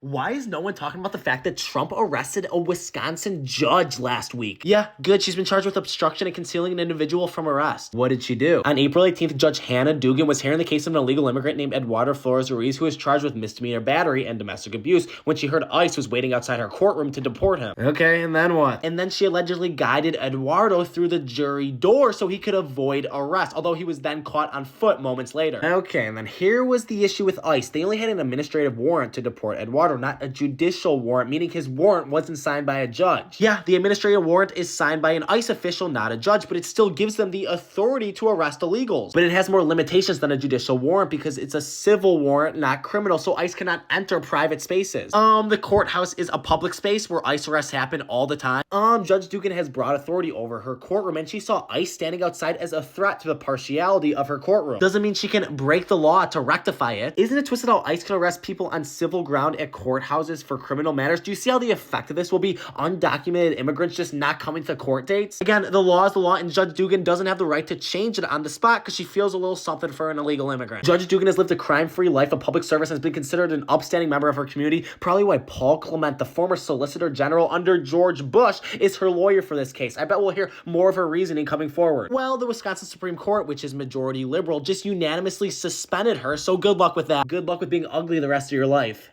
Why is no one talking about the fact that Trump arrested a Wisconsin judge last week? Yeah, good. She's been charged with obstruction and concealing an individual from arrest. What did she do? On April 18th, Judge Hannah Dugan was hearing the case of an illegal immigrant named Eduardo Flores Ruiz, who was charged with misdemeanor battery and domestic abuse when she heard ICE was waiting outside her courtroom to deport him. Okay, and then what? And then she allegedly guided Eduardo through the jury door so he could avoid arrest, although he was then caught on foot moments later. Okay, and then here was the issue with ICE. They only had an administrative warrant to deport Eduardo, not a judicial warrant, meaning his warrant wasn't signed by a judge. Yeah, the administrative warrant is signed by an ICE official, not a judge, but it still gives them the authority to arrest illegals. But it has more limitations than a judicial warrant because it's a civil warrant, not criminal, so ICE cannot enter private spaces. The courthouse is a public space where ICE arrests happen all the time. Judge Dugan has broad authority over her courtroom, and she saw ICE standing outside as a threat to the partiality of her courtroom. Doesn't mean she can break the law to rectify it. Isn't it twisted how ICE can arrest people on civil ground at courthouses for criminal matters? Do you see how the effect of this will be undocumented immigrants just not coming to court dates? Again, the law is the law, and Judge Dugan doesn't have the right to change it on the spot because she feels a little something for an illegal immigrant. Judge Dugan has lived a crime-free life of public service and has been considered an upstanding member of her community, probably why Paul Clement, the former Solicitor General under George Bush, is her lawyer for this case. I bet we'll hear more of her reasoning coming forward. Well, the Wisconsin Supreme Court, which is majority liberal, just unanimously suspended her, so good luck with that. Good luck with being ugly the rest of your life.